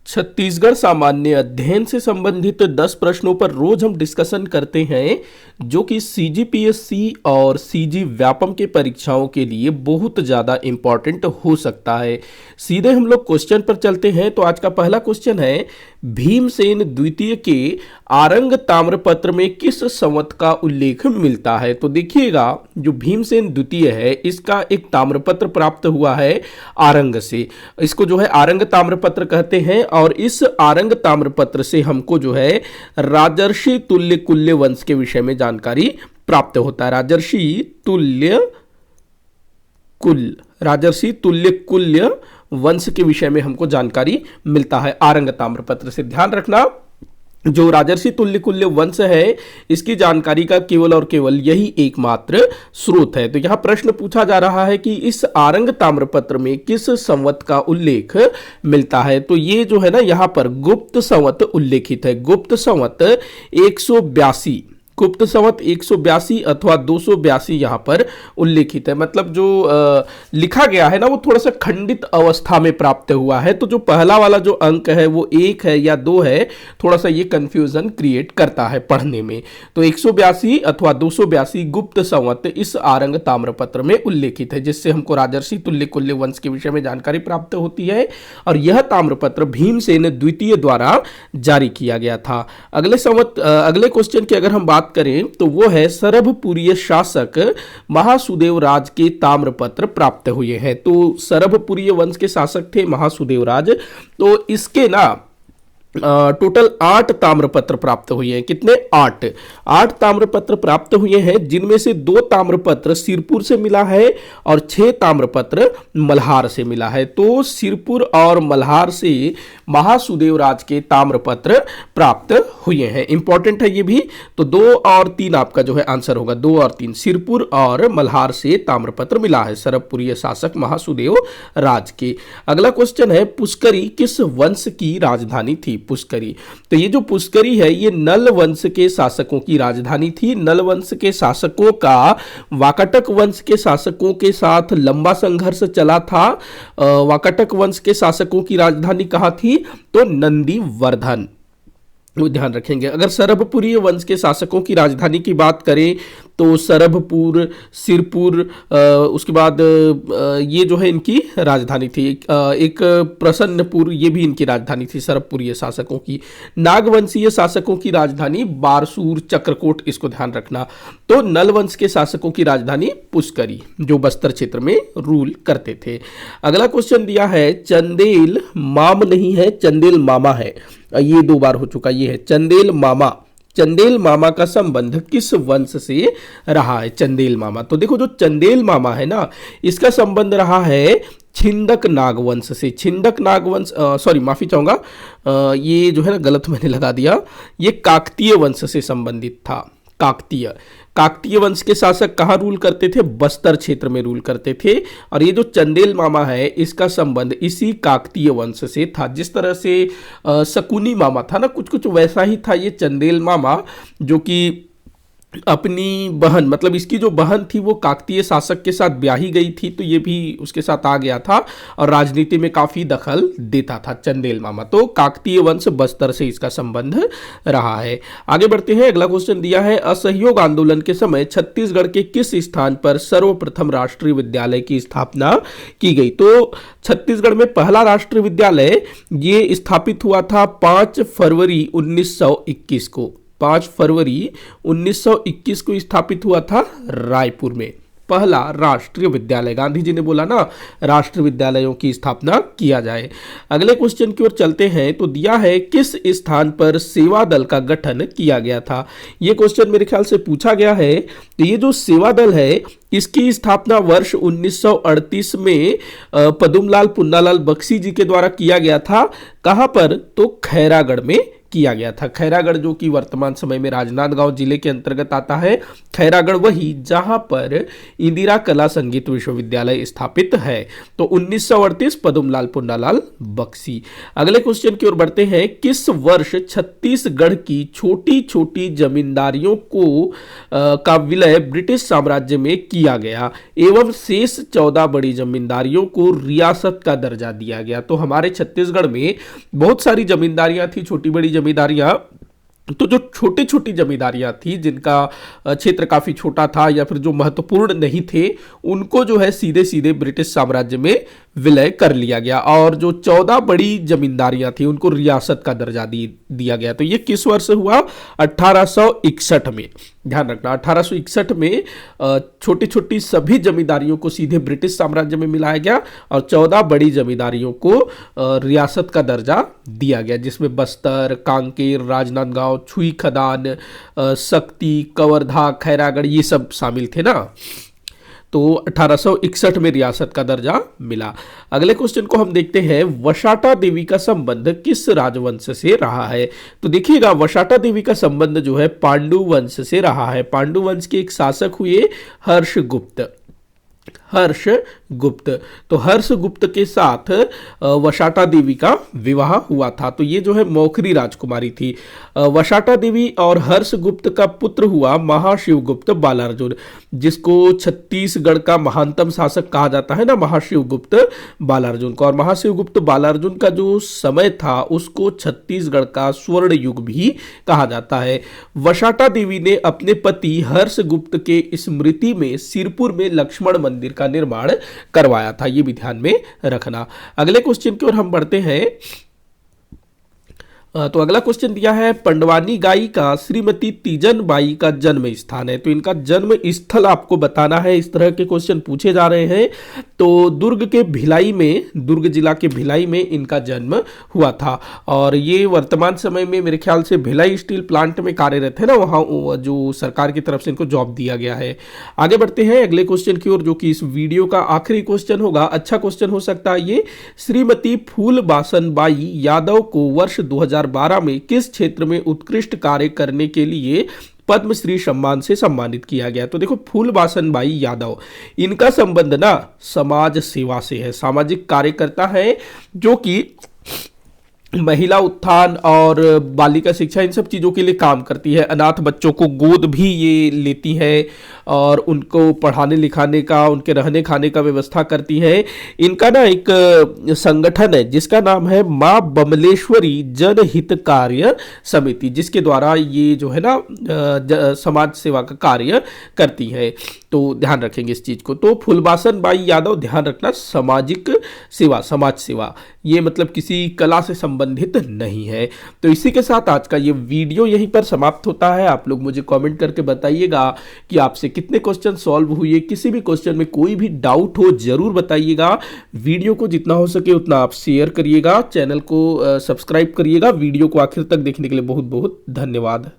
छत्तीसगढ़ सामान्य अध्ययन से संबंधित 10 प्रश्नों पर रोज हम डिस्कशन करते हैं, जो कि सीजीपीएससी और सीजी व्यापम के परीक्षाओं के लिए बहुत ज़्यादा इंपॉर्टेंट हो सकता है। सीधे हम लोग क्वेश्चन पर चलते हैं। तो आज का पहला क्वेश्चन है, भीमसेन द्वितीय के आरंग ताम्रपत्र में किस संवत का उल्लेख मिलता है? तो देखिएगा, जो भीमसेन द्वितीय है इसका एक ताम्रपत्र प्राप्त हुआ है आरंग से। इसको जो है आरंग ताम्रपत्र कहते हैं। और इस आरंग ताम्रपत्र से हमको जो है राजर्षि तुल्य कुल्य वंश के विषय में जानकारी प्राप्त होता है। राजर्षि तुल्य कुल्य वंश के विषय में हमको जानकारी मिलता है आरंग ताम्रपत्र से। ध्यान रखना, जो राजर्षि तुल्य कुल्य वंश है इसकी जानकारी का केवल और केवल यही एकमात्र स्रोत है। तो यहां प्रश्न पूछा जा रहा है कि इस आरंग ताम्रपत्र में किस संवत का उल्लेख मिलता है? तो ये जो है ना, यहां पर गुप्त संवत उल्लेखित है। गुप्त संवत 182, गुप्त संवत 182 अथवा 282 यहां पर उल्लेखित है। मतलब जो लिखा गया है ना, वो थोड़ा सा खंडित अवस्था में प्राप्त हुआ है। तो जो पहला वाला जो अंक है वो 1 है या 2 है, थोड़ा सा ये कंफ्यूजन क्रिएट करता है पढ़ने में। तो 182 अथवा 282 गुप्त संवत इस आरंग ताम्रपत्र में उल्लेखित है, जिससे हमको राजर्षि तुल्य कुल्य वंश के विषय में जानकारी प्राप्त होती है। और यह ताम्रपत्र भीमसेन द्वितीय द्वारा जारी किया गया था। अगले क्वेश्चन की अगर हम बात करें तो वो है, सरभपुरीय शासक महासुदेव राज के ताम्रपत्र प्राप्त हुए हैं। तो सरभपुरीय वंश के शासक थे महासुदेव राज। तो इसके ना टोटल 8 ताम्रपत्र प्राप्त हुए हैं। कितने? 8 ताम्रपत्र प्राप्त हुए हैं, जिनमें से 2 ताम्रपत्र सिरपुर से मिला है और 6 ताम्रपत्र मल्हार से मिला है। तो सिरपुर और मल्हार से महासुदेव राज के ताम्रपत्र प्राप्त हुए हैं। इंपॉर्टेंट है ये भी। तो 2 और 3 आपका जो है आंसर होगा। 2 और 3 सिरपुर और मल्हार से ताम्रपत्र मिला है सरभपुरीय शासक महासुदेव राज के। अगला क्वेश्चन है, पुष्करी किस वंश की राजधानी थी? पुष्करी, तो ये जो पुष्करी है ये नल वंश के शासकों की राजधानी थी। नल वंश के शासकों का वाकाटक वंश के शासकों के साथ लंबा संघर्ष चला था। वाकाटक वंश के शासकों की राजधानी कहां थी? तो नंदीवर्धन। ध्यान रखेंगे। अगर सरभपुरीय वंश के शासकों की राजधानी की बात करें तो सरभपुर, सिरपुर, उसके बाद ये जो है इनकी राजधानी थी। एक प्रसन्नपुर, ये भी इनकी राजधानी थी सरभपुरीय शासकों की। नागवंशीय शासकों की राजधानी बारसूर, चक्रकोट, इसको ध्यान रखना। तो नल वंश के शासकों की राजधानी पुष्करी, जो बस्तर क्षेत्र में रूल करते थे। अगला क्वेश्चन दिया है, चंदेल माम नहीं है, चंदेल मामा है। ये 2 बार हो चुका। ये है चंदेल मामा। चंदेल मामा का संबंध किस वंश से रहा है? चंदेल मामा, तो देखो जो चंदेल मामा है ना, इसका संबंध रहा है छिंदक नागवंश से। छिंदक नागवंश, सॉरी माफी चाहूंगा, ये जो है ना गलत मैंने लगा दिया। ये काकतीय वंश से संबंधित था। काकतीय वंश के शासक कहाँ रूल करते थे? बस्तर क्षेत्र में रूल करते थे। और ये जो चंदेल मामा है इसका संबंध इसी काकतीय वंश से था। जिस तरह से शकुनी मामा था ना, कुछ कुछ वैसा ही था ये चंदेल मामा, जो कि अपनी बहन, मतलब इसकी जो बहन थी वो काकतीय शासक के साथ ब्याही गई थी, तो ये भी उसके साथ आ गया था और राजनीति में काफी दखल देता था चंदेल मामा। तो काकतीय वंश, बस्तर से इसका संबंध रहा है। आगे बढ़ते हैं। अगला क्वेश्चन दिया है, असहयोग आंदोलन के समय छत्तीसगढ़ के किस स्थान पर सर्वप्रथम राष्ट्रीय विद्यालय की स्थापना की गई? तो छत्तीसगढ़ में पहला राष्ट्रीय विद्यालय ये स्थापित हुआ था 5 फरवरी 1921 को। 5 फरवरी 1921 को स्थापित हुआ था रायपुर में पहला राष्ट्रीय विद्यालय। गांधी जी ने बोला ना, राष्ट्रीय विद्यालयों की स्थापना किया जाए। अगले क्वेश्चन की ओर चलते हैं। तो दिया है, किस स्थान पर सेवा दल का गठन किया गया था? यह क्वेश्चन मेरे ख्याल से पूछा गया है। तो ये जो सेवा दल है इसकी स्थापना वर्ष 1938 में पदुमलाल पुन्नालाल बख्शी जी के द्वारा किया गया था। कहां पर? तो खैरागढ़ में किया गया था। खैरागढ़ जो कि वर्तमान समय में राजनांदगांव जिले के अंतर्गत आता है, खैरागढ़ वही जहां पर इंदिरा कला संगीत विश्वविद्यालय स्थापित है। तो 1938 पद्मलाल पुन्नालाल बख्शी। अगले क्वेश्चन की ओर बढ़ते हैं। किस वर्ष छत्तीसगढ़ की छोटी छोटी जमींदारियों का विलय ब्रिटिश साम्राज्य में किया गया एवं शेष 14 बड़ी जमींदारियों को रियासत का दर्जा दिया गया? तो हमारे छत्तीसगढ़ में बहुत सारी जमींदारियां थी, छोटी बड़ी जमींदारियां। तो जो छोटी छोटी जमींदारियां थी जिनका क्षेत्र काफी छोटा था या फिर जो महत्वपूर्ण नहीं थे, उनको जो है सीधे सीधे ब्रिटिश साम्राज्य में विलय कर लिया गया, और जो 14 बड़ी जमींदारियां थी उनको रियासत का दर्जा दिया गया। तो ये किस वर्ष हुआ? 1861 में। ध्यान रखना, 1861 में छोटी छोटी सभी जमींदारियों को सीधे ब्रिटिश साम्राज्य में मिलाया गया और 14 बड़ी जमींदारियों को रियासत का दर्जा दिया गया, जिसमें बस्तर, कांकेर, राजनांदगांव, छुई खदान, सक्ती, कवर्धा, खैरागढ़ ये सब शामिल थे ना। तो 1861 में रियासत का दर्जा मिला। अगले क्वेश्चन को हम देखते हैं। वशाटा देवी का संबंध किस राजवंश से रहा है? तो देखिएगा, वशाटा देवी का संबंध जो है पांडु वंश से रहा है। पांडु वंश के एक शासक हुए हर्षगुप्त। हर्षगुप्त, तो हर्षगुप्त के साथ वशाटा देवी का विवाह हुआ था। तो ये जो है मौखरी राजकुमारी थी। वशाटा देवी और हर्षगुप्त का पुत्र हुआ महाशिवगुप्त बालार्जुन, जिसको छत्तीसगढ़ का महानतम शासक कहा जाता है ना, महाशिवगुप्त बालार्जुन को। और महाशिवगुप्त बालार्जुन का जो समय था उसको छत्तीसगढ़ का स्वर्ण युग भी कहा जाता है। वशाटा देवी ने अपने पति हर्षगुप्त के स्मृति में सिरपुर में लक्ष्मण मंदिर का निर्माण करवाया था, ये भी ध्यान में रखना। अगले क्वेश्चन की ओर हम बढ़ते हैं। तो अगला क्वेश्चन दिया है, पंडवानी गायिका श्रीमती तीजन बाई का जन्म स्थान है। तो इनका जन्म स्थल आपको बताना है। इस तरह के क्वेश्चन पूछे जा रहे हैं। तो दुर्ग के भिलाई में, दुर्ग जिला के भिलाई में इनका जन्म हुआ था, और ये वर्तमान समय में मेरे ख्याल से भिलाई स्टील प्लांट में कार्यरत है ना, वहाँ जो सरकार की तरफ से इनको जॉब दिया गया है। आगे बढ़ते हैं अगले क्वेश्चन की ओर, जो कि इस वीडियो का आखिरी क्वेश्चन होगा। अच्छा क्वेश्चन हो सकता है ये। श्रीमती फूलबासन बाई यादव को वर्ष 2012 में किस क्षेत्र में उत्कृष्ट कार्य करने के लिए पद्मश्री सम्मान से सम्मानित किया गया? तो देखो, फूलबासन बाई यादव, इनका संबंध ना समाज सेवा से है। सामाजिक कार्यकर्ता है जो कि महिला उत्थान और बालिका शिक्षा इन सब चीज़ों के लिए काम करती है। अनाथ बच्चों को गोद भी ये लेती है और उनको पढ़ाने लिखाने का, उनके रहने खाने का व्यवस्था करती है। इनका ना एक संगठन है जिसका नाम है माँ बमलेश्वरी जनहित कार्य समिति, जिसके द्वारा ये जो है ना समाज सेवा का कार्य करती है। तो ध्यान रखेंगे इस चीज़ को। तो फूलबासन बाई यादव, ध्यान रखना, सामाजिक सेवा, समाज सेवा, ये मतलब किसी कला से संबंधित नहीं है। तो इसी के साथ आज का ये वीडियो यहीं पर समाप्त होता है। आप लोग मुझे कमेंट करके बताइएगा कि आपसे कितने क्वेश्चन सॉल्व हुए। किसी भी क्वेश्चन में कोई भी डाउट हो जरूर बताइएगा। वीडियो को जितना हो सके उतना आप शेयर करिएगा, चैनल को सब्सक्राइब करिएगा। वीडियो को आखिर तक देखने के लिए बहुत बहुत धन्यवाद।